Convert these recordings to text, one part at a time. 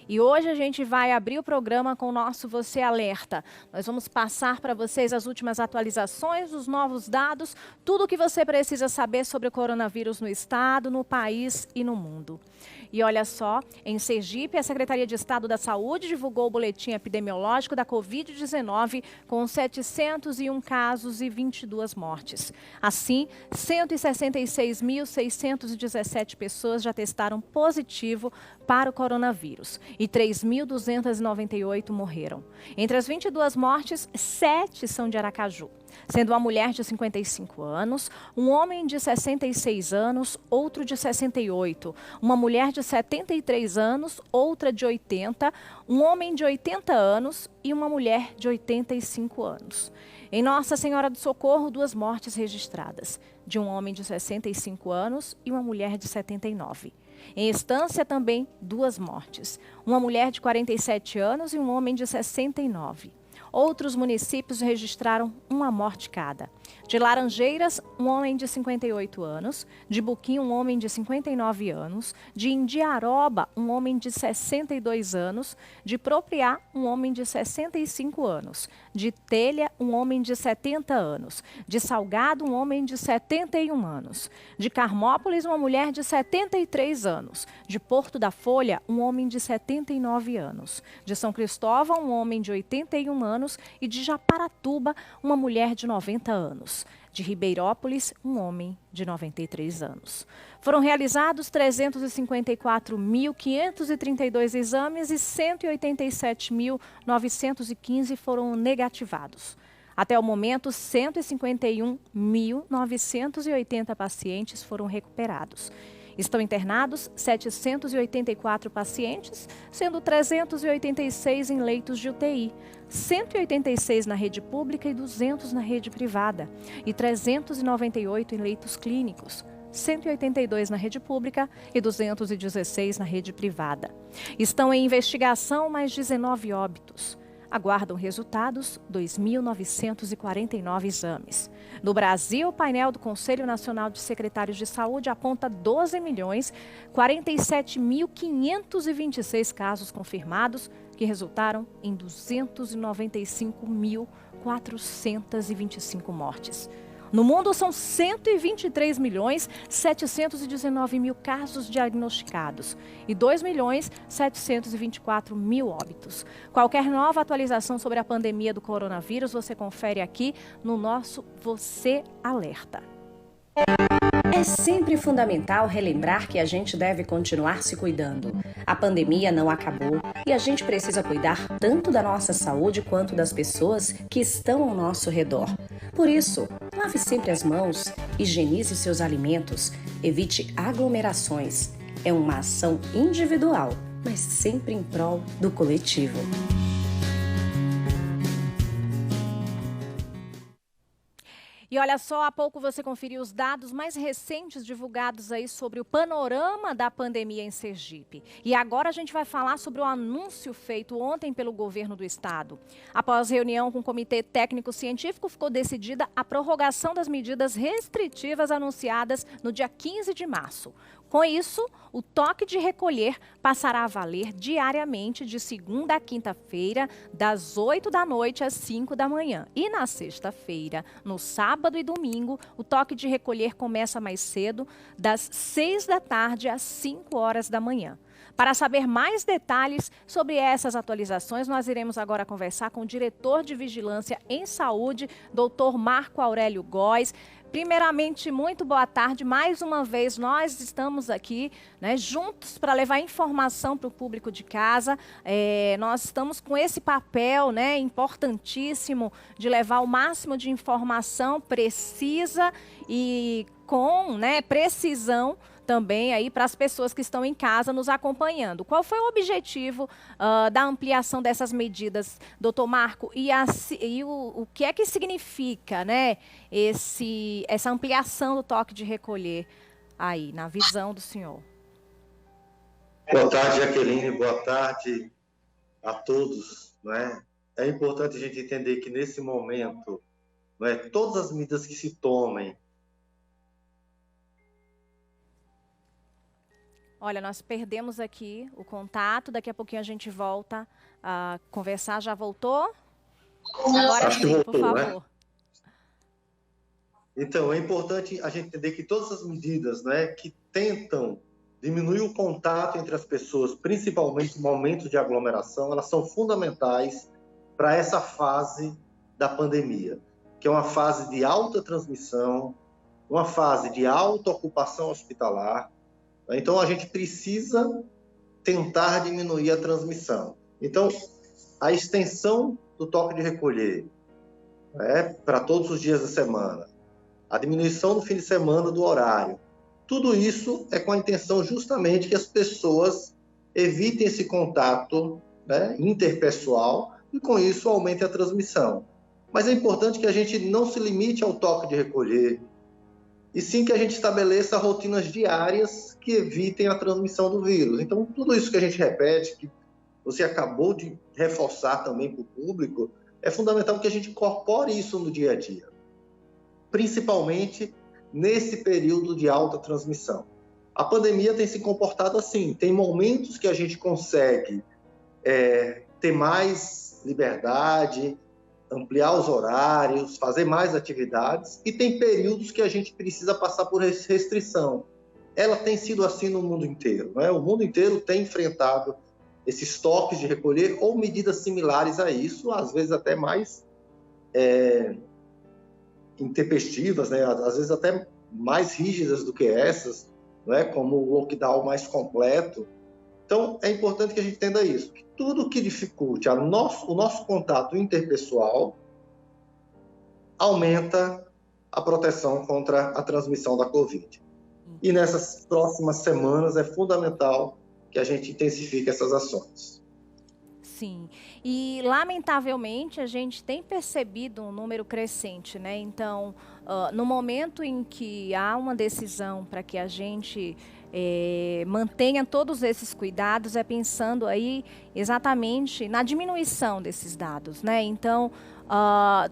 E hoje a gente vai abrir o programa com o nosso Você Alerta. Nós vamos passar para vocês as últimas atualizações, os novos dados, tudo o que você precisa saber sobre o coronavírus no estado, no país e no mundo. E olha só, em Sergipe, a Secretaria de Estado da Saúde divulgou o boletim epidemiológico da Covid-19 com 701 casos e 22 mortes. Assim, 166.617 pessoas já testaram positivo para o coronavírus e 3.298 morreram. Entre as 22 mortes, 7 são de Aracaju, sendo uma mulher de 55 anos, um homem de 66 anos, outro de 68, uma mulher de 73 anos, outra de 80, um homem de 80 anos e uma mulher de 85 anos. Em Nossa Senhora do Socorro, 2 mortes registradas, de um homem de 65 anos e uma mulher de 79. Em Estância, também 2 mortes, uma mulher de 47 anos e um homem de 69. Outros municípios registraram uma morte cada. De Laranjeiras, um homem de 58 anos. De Buquim, um homem de 59 anos. De Indiaroba, um homem de 62 anos. De Propriá, um homem de 65 anos. De Telha, um homem de 70 anos. De Salgado, um homem de 71 anos. De Carmópolis, uma mulher de 73 anos. De Porto da Folha, um homem de 79 anos. De São Cristóvão, um homem de 81 anos. E de Japaratuba, uma mulher de 90 anos. De Ribeirópolis, um homem de 93 anos. Foram realizados 354.532 exames e 187.915 foram negativados. Até o momento, 151.980 pacientes foram recuperados. Estão internados 784 pacientes, sendo 386 em leitos de UTI, 186 na rede pública e 200 na rede privada, e 398 em leitos clínicos, 182 na rede pública e 216 na rede privada. Estão em investigação mais 19 óbitos. Aguardam resultados 2.949 exames. No Brasil, o painel do Conselho Nacional de Secretários de Saúde aponta 12.047.526 casos confirmados, que resultaram em 295.425 mortes. No mundo, são 123.719.000 casos diagnosticados e 2.724.000 óbitos. Qualquer nova atualização sobre a pandemia do coronavírus, você confere aqui no nosso Você Alerta. É sempre fundamental relembrar que a gente deve continuar se cuidando. A pandemia não acabou e a gente precisa cuidar tanto da nossa saúde quanto das pessoas que estão ao nosso redor. Por isso, lave sempre as mãos, higienize seus alimentos, evite aglomerações. É uma ação individual, mas sempre em prol do coletivo. E olha só, há pouco você conferiu os dados mais recentes divulgados aí sobre o panorama da pandemia em Sergipe. E agora a gente vai falar sobre o anúncio feito ontem pelo governo do estado. Após reunião com o Comitê Técnico Científico, ficou decidida a prorrogação das medidas restritivas anunciadas no dia 15 de março. Com isso, o toque de recolher passará a valer diariamente de segunda a quinta-feira, das 8 da noite às 5 da manhã. E na sexta-feira, no sábado e domingo, o toque de recolher começa mais cedo, das 6 da tarde às 5 horas da manhã. Para saber mais detalhes sobre essas atualizações, nós iremos agora conversar com o diretor de Vigilância em Saúde, Dr. Marco Aurélio Góes. Primeiramente, muito boa tarde. Mais uma vez, nós estamos aqui, né, juntos para levar informação para o público de casa. Nós estamos com esse papel, né, importantíssimo de levar o máximo de informação precisa e com, né, precisão também aí para as pessoas que estão em casa nos acompanhando. Qual foi o objetivo da ampliação dessas medidas, doutor Marco? E o que é que significa, né, essa ampliação do toque de recolher aí, na visão do senhor? Boa tarde, Jaqueline. Boa tarde a todos. Né? É importante a gente entender que nesse momento, né, todas as medidas que se tomem Olha, nós perdemos aqui o contato, daqui a pouquinho a gente volta a conversar. Já voltou? Agora Acho que sim, por voltou, né? favor. Então, é importante a gente entender que todas as medidas, né, que tentam diminuir o contato entre as pessoas, principalmente em momentos de aglomeração, elas são fundamentais para essa fase da pandemia, que é uma fase de alta transmissão, uma fase de alta ocupação hospitalar. Então, a gente precisa tentar diminuir a transmissão. Então, a extensão do toque de recolher, né, para todos os dias da semana, a diminuição no fim de semana do horário, tudo isso é com a intenção justamente que as pessoas evitem esse contato, né, interpessoal e com isso aumente a transmissão. Mas é importante que a gente não se limite ao toque de recolher, e sim que a gente estabeleça rotinas diárias que evitem a transmissão do vírus. Então, tudo isso que a gente repete, que você acabou de reforçar também para o público, é fundamental que a gente incorpore isso no dia a dia, principalmente nesse período de alta transmissão. A pandemia tem se comportado assim, tem momentos que a gente consegue ter mais liberdade, ampliar os horários, fazer mais atividades, e tem períodos que a gente precisa passar por restrição. Ela tem sido assim no mundo inteiro, né? O mundo inteiro tem enfrentado esses toques de recolher ou medidas similares a isso, às vezes até mais intempestivas, né? Às vezes até mais rígidas do que essas, né? Como o lockdown mais completo. Então, é importante que a gente entenda isso, que tudo que dificulte o nosso contato interpessoal aumenta a proteção contra a transmissão da Covid. E nessas próximas semanas é fundamental que a gente intensifique essas ações. Sim, e lamentavelmente a gente tem percebido um número crescente, né? Então, no momento em que há uma decisão para que a gente mantenha todos esses cuidados, é pensando aí exatamente na diminuição desses dados, né? Então,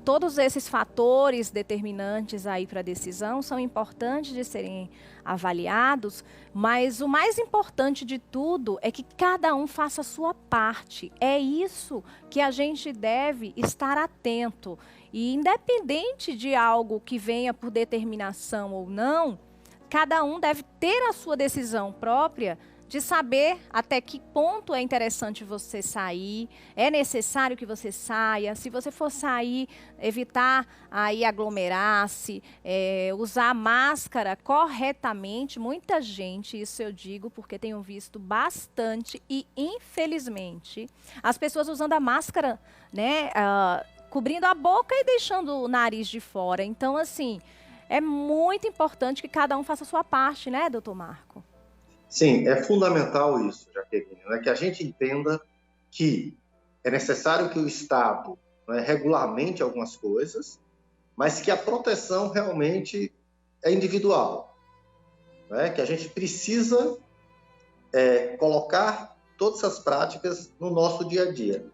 todos esses fatores determinantes aí para a decisão são importantes de serem avaliados, mas o mais importante de tudo é que cada um faça a sua parte. É isso que a gente deve estar atento. E independente de algo que venha por determinação ou não, cada um deve ter a sua decisão própria de saber até que ponto é interessante você sair, é necessário que você saia, se você for sair, evitar aí aglomerar-se, usar máscara corretamente. Muita gente, isso eu digo porque tenho visto bastante e infelizmente as pessoas usando a máscara, né, cobrindo a boca e deixando o nariz de fora. Então, assim, é muito importante que cada um faça a sua parte, né, doutor Marco? Sim, é fundamental isso, Jaqueline, né? Que a gente entenda que é necessário que o Estado, né, regulamente algumas coisas, mas que a proteção realmente é individual, né? Que a gente precisa colocar todas essas práticas no nosso dia a dia,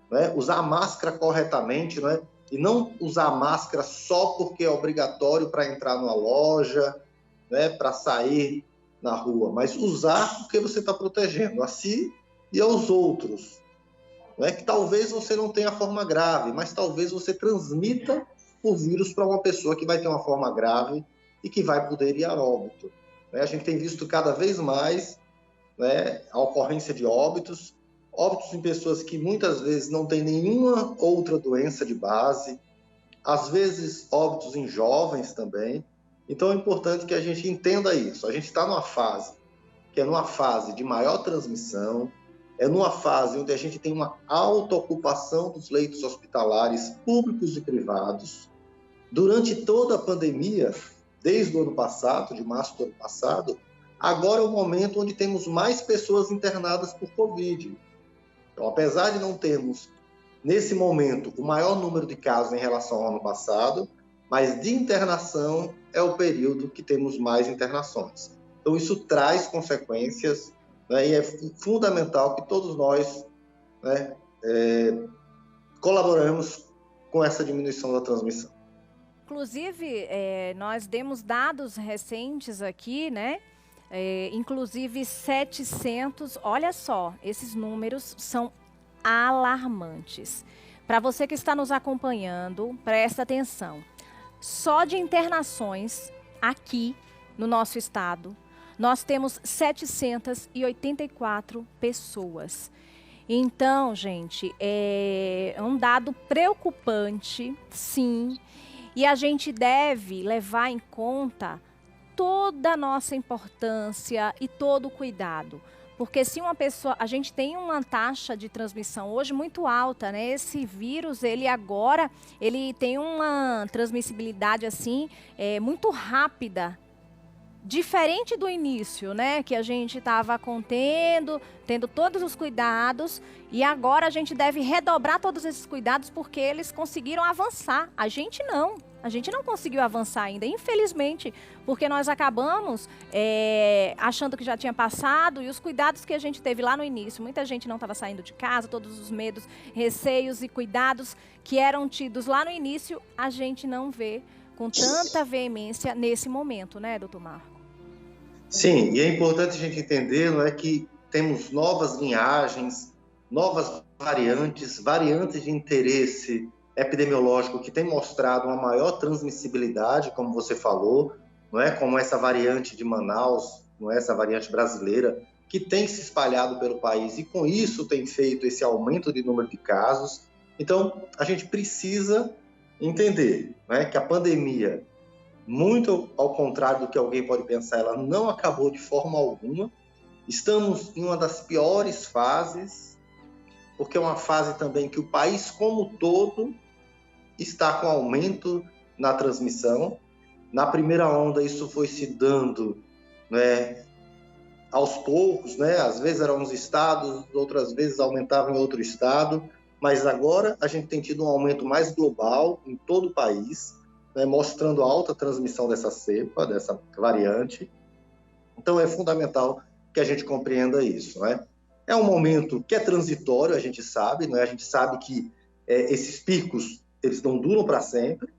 né? Usar a máscara corretamente, né? E não usar a máscara só porque é obrigatório para entrar numa loja, né? Para sair na rua, mas usar porque você está protegendo a si e aos outros. Não é que talvez você não tenha forma grave, mas talvez você transmita o vírus para uma pessoa que vai ter uma forma grave e que vai poder ir a óbito. A gente tem visto cada vez mais, né, a ocorrência de óbitos em pessoas que muitas vezes não têm nenhuma outra doença de base, às vezes óbitos em jovens também. Então é importante que a gente entenda isso. A gente está numa fase que é numa fase de maior transmissão, é numa fase onde a gente tem uma alta ocupação dos leitos hospitalares públicos e privados. Durante toda a pandemia, desde o ano passado, de março do ano passado, agora é o momento onde temos mais pessoas internadas por Covid. Então, apesar de não termos, nesse momento, o maior número de casos em relação ao ano passado, mas de internação é o período que temos mais internações. Então, isso traz consequências, né, e é fundamental que todos nós, né, colaboremos com essa diminuição da transmissão. Inclusive, nós demos dados recentes aqui, né, inclusive 700, olha só, esses números são alarmantes. Para você que está nos acompanhando, presta atenção. Só de internações aqui no nosso estado, nós temos 784 pessoas. Então, gente, é um dado preocupante, sim, e a gente deve levar em conta toda a nossa importância e todo o cuidado. Porque se uma pessoa, a gente tem uma taxa de transmissão hoje muito alta, né? Esse vírus, ele tem uma transmissibilidade assim, muito rápida. Diferente do início, né, que a gente estava tendo todos os cuidados, e agora a gente deve redobrar todos esses cuidados porque eles conseguiram avançar. A gente não conseguiu avançar ainda, infelizmente, porque nós acabamos achando que já tinha passado, e os cuidados que a gente teve lá no início, muita gente não estava saindo de casa, todos os medos, receios e cuidados que eram tidos lá no início, a gente não vê com tanta veemência nesse momento, né, doutor Marco? Sim, e é importante a gente entender, não é, que temos novas linhagens, novas variantes de interesse epidemiológico que tem mostrado uma maior transmissibilidade, como você falou, não é, como essa variante de Manaus, não é, essa variante brasileira, que tem se espalhado pelo país e com isso tem feito esse aumento de número de casos. Então, a gente precisa entender, né, que a pandemia, muito ao contrário do que alguém pode pensar, ela não acabou de forma alguma. Estamos em uma das piores fases, porque é uma fase também que o país como um todo está com aumento na transmissão. Na primeira onda isso foi se dando, né, aos poucos, né? Às vezes eram uns estados, outras vezes aumentava em outro estado, mas agora a gente tem tido um aumento mais global em todo o país, né, mostrando a alta transmissão dessa cepa, dessa variante. Então é fundamental que a gente compreenda isso, né? É um momento que é transitório, a gente sabe, né? A gente sabe que esses picos, eles não duram para sempre,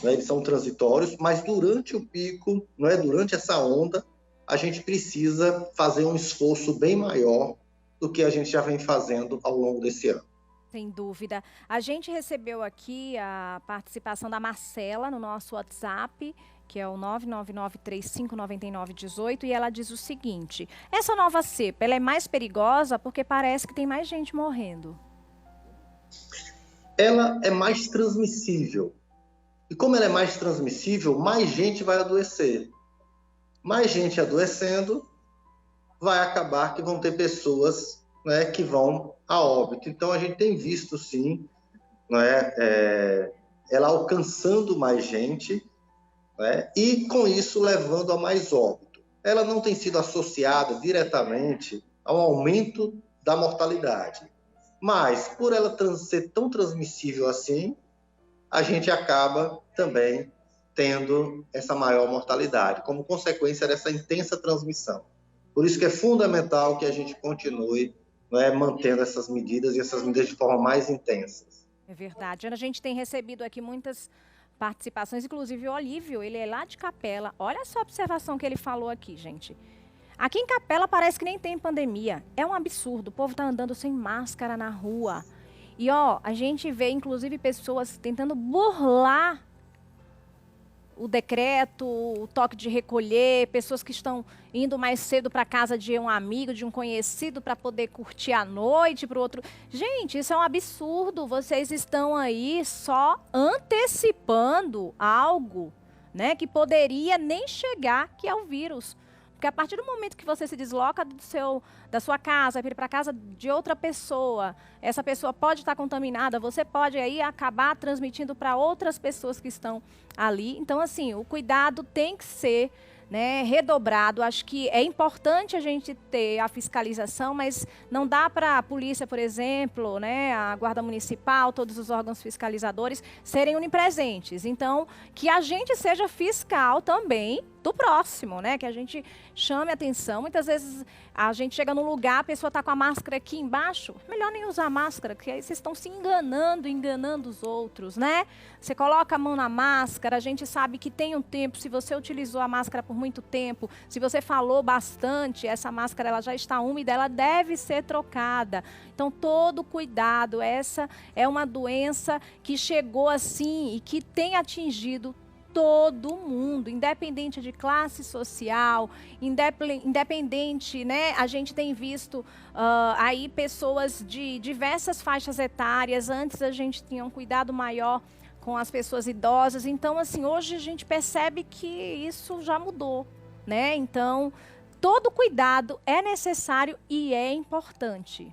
né? Eles são transitórios, mas durante o pico, não é, durante essa onda, a gente precisa fazer um esforço bem maior do que a gente já vem fazendo ao longo desse ano. Sem dúvida. A gente recebeu aqui a participação da Marcela no nosso WhatsApp, que é o 999359918, e ela diz o seguinte: essa nova cepa, ela é mais perigosa porque parece que tem mais gente morrendo. Ela é mais transmissível. E como ela é mais transmissível, mais gente vai adoecer. Mais gente adoecendo, vai acabar que vão ter pessoas, né, que vão a óbito. Então, a gente tem visto, sim, né, ela alcançando mais gente, né, e, com isso, levando a mais óbito. Ela não tem sido associada diretamente ao aumento da mortalidade. Mas, por ela ser tão transmissível assim, a gente acaba também tendo essa maior mortalidade, como consequência dessa intensa transmissão. Por isso que é fundamental que a gente continue, né, mantendo essas medidas e essas medidas de forma mais intensas. É verdade. A gente tem recebido aqui muitas participações, inclusive o Olívio, ele é lá de Capela. Olha só a observação que ele falou aqui, gente. Aqui em Capela parece que nem tem pandemia. É um absurdo. O povo tá andando sem máscara na rua. E ó, a gente vê inclusive pessoas tentando burlar o decreto, o toque de recolher, pessoas que estão indo mais cedo para casa de um amigo, de um conhecido, para poder curtir a noite, para o outro. Gente, isso é um absurdo. Vocês estão aí só antecipando algo, né, que poderia nem chegar, que é o vírus. Porque a partir do momento que você se desloca da sua casa, para ir para a casa de outra pessoa, essa pessoa pode estar contaminada, você pode aí acabar transmitindo para outras pessoas que estão ali. Então, assim, o cuidado tem que ser, né, redobrado. Acho que é importante a gente ter a fiscalização, mas não dá para a polícia, por exemplo, né, a Guarda Municipal, todos os órgãos fiscalizadores serem onipresentes. Então, que a gente seja fiscal também do próximo, né? Que a gente chame atenção. Muitas vezes a gente chega num lugar, a pessoa está com a máscara aqui embaixo, melhor nem usar máscara, porque aí vocês estão se enganando os outros, né? Você coloca a mão na máscara, a gente sabe que tem um tempo, se você utilizou a máscara por muito tempo, se você falou bastante, essa máscara ela já está úmida, ela deve ser trocada. Então, todo cuidado. Essa é uma doença que chegou assim e que tem atingido todo mundo, independente de classe social, independente, né? A gente tem visto aí pessoas de diversas faixas etárias. Antes a gente tinha um cuidado maior com as pessoas idosas. Então, assim, hoje a gente percebe que isso já mudou, né? Então, todo cuidado é necessário e é importante.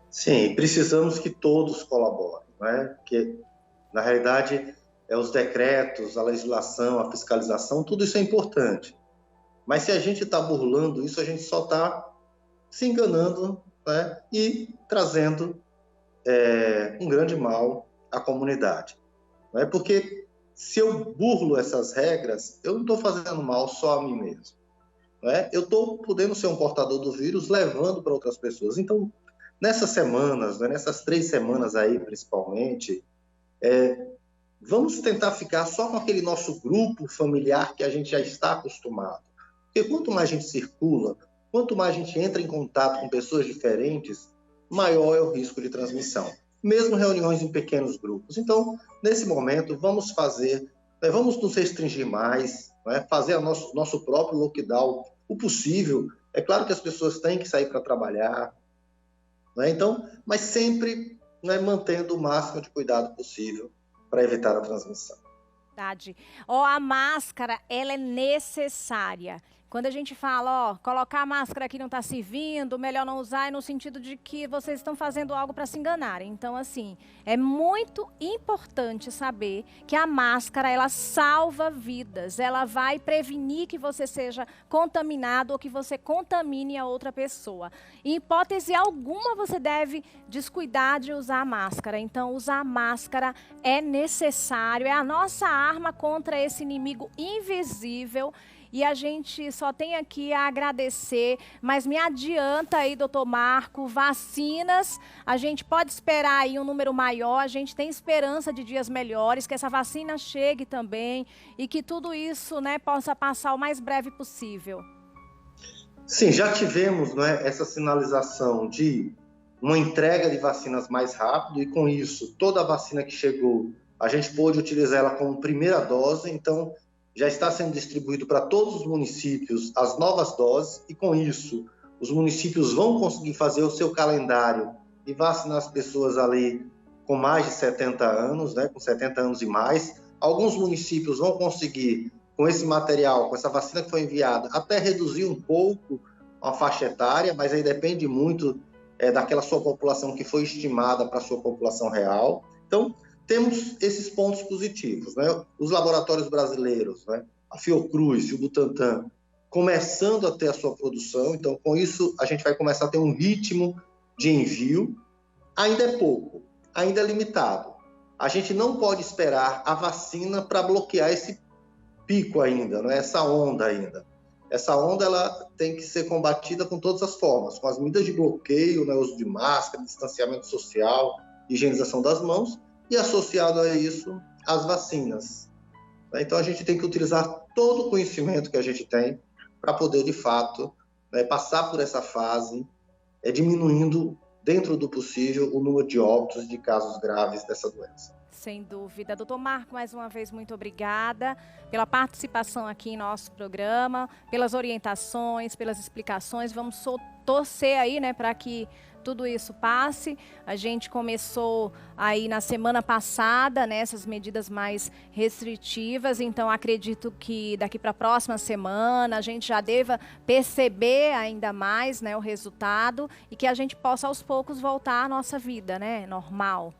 Sim, precisamos que todos colaborem, né? Porque, na realidade, os decretos, a legislação, a fiscalização, tudo isso é importante. Mas se a gente está burlando isso, a gente só está se enganando, né? E trazendo um grande mal à comunidade. Né? Porque se eu burlo essas regras, eu não estou fazendo mal só a mim mesmo. Né? Eu estou podendo ser um portador do vírus, levando para outras pessoas. Então, nessas semanas, né, nessas 3 semanas aí, principalmente, vamos tentar ficar só com aquele nosso grupo familiar que a gente já está acostumado. Porque quanto mais a gente circula, quanto mais a gente entra em contato com pessoas diferentes, maior é o risco de transmissão. Mesmo reuniões em pequenos grupos. Então, nesse momento, vamos nos restringir mais, né, fazer nosso próprio lockdown, o possível. É claro que as pessoas têm que sair para trabalhar, né, então, mas sempre, né, mantendo o máximo de cuidado possível para evitar a transmissão. Verdade. A máscara, ela é necessária. Quando a gente fala, colocar a máscara aqui não está servindo, melhor não usar, é no sentido de que vocês estão fazendo algo para se enganarem. Então, assim, é muito importante saber que a máscara, ela salva vidas. Ela vai prevenir que você seja contaminado ou que você contamine a outra pessoa. Em hipótese alguma, você deve descuidar de usar a máscara. Então, usar a máscara é necessário, é a nossa arma contra esse inimigo invisível. E a gente só tem aqui a agradecer, mas me adianta aí, doutor Marco, vacinas, a gente pode esperar aí um número maior, a gente tem esperança de dias melhores, que essa vacina chegue também e que tudo isso, né, possa passar o mais breve possível. Sim, já tivemos, né, essa sinalização de uma entrega de vacinas mais rápido e com isso, toda a vacina que chegou, a gente pôde utilizar ela como primeira dose, então já está sendo distribuído para todos os municípios as novas doses e, com isso, os municípios vão conseguir fazer o seu calendário e vacinar as pessoas ali com mais de 70 anos, né, com 70 anos e mais. Alguns municípios vão conseguir, com esse material, com essa vacina que foi enviada, até reduzir um pouco a faixa etária, mas aí depende muito daquela sua população que foi estimada para a sua população real. Então, temos esses pontos positivos, né? Os laboratórios brasileiros, né? A Fiocruz e o Butantan, começando a ter a sua produção. Então, com isso, a gente vai começar a ter um ritmo de envio. Ainda é pouco, ainda é limitado. A gente não pode esperar a vacina para bloquear esse pico ainda, né? Essa onda ainda. Essa onda ela tem que ser combatida com todas as formas, com as medidas de bloqueio, né? Uso de máscara, distanciamento social, higienização das mãos, e associado a isso, as vacinas. Então, a gente tem que utilizar todo o conhecimento que a gente tem para poder, de fato, passar por essa fase, diminuindo, dentro do possível, o número de óbitos de casos graves dessa doença. Sem dúvida. Doutor Marco, mais uma vez, muito obrigada pela participação aqui em nosso programa, pelas orientações, pelas explicações. Vamos torcer aí, né, para que tudo isso passe. A gente começou aí na semana passada, né, essas medidas mais restritivas, então acredito que daqui para a próxima semana a gente já deva perceber ainda mais, né, o resultado e que a gente possa aos poucos voltar à nossa vida, né, normal.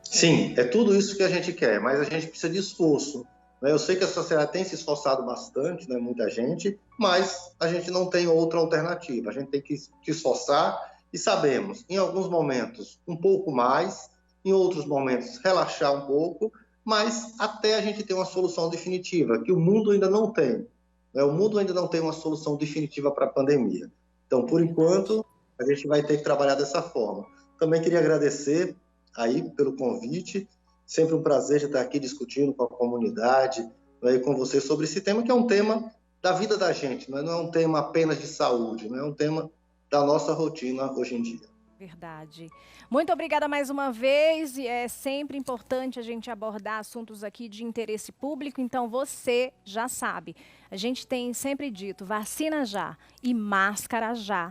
Sim, é tudo isso que a gente quer, mas a gente precisa de esforço. Eu sei que a sociedade tem se esforçado bastante, né, muita gente, mas a gente não tem outra alternativa. A gente tem que se esforçar e sabemos, em alguns momentos, um pouco mais, em outros momentos, relaxar um pouco, mas até a gente ter uma solução definitiva, que o mundo ainda não tem. O mundo ainda não tem uma solução definitiva para a pandemia. Então, por enquanto, a gente vai ter que trabalhar dessa forma. Também queria agradecer aí pelo convite, sempre um prazer de estar aqui discutindo com a comunidade, aí com você sobre esse tema, que é um tema da vida da gente, não é um tema apenas de saúde, não é um tema da nossa rotina hoje em dia. Verdade. Muito obrigada mais uma vez. E é sempre importante a gente abordar assuntos aqui de interesse público. Então você já sabe, a gente tem sempre dito, vacina já e máscara já.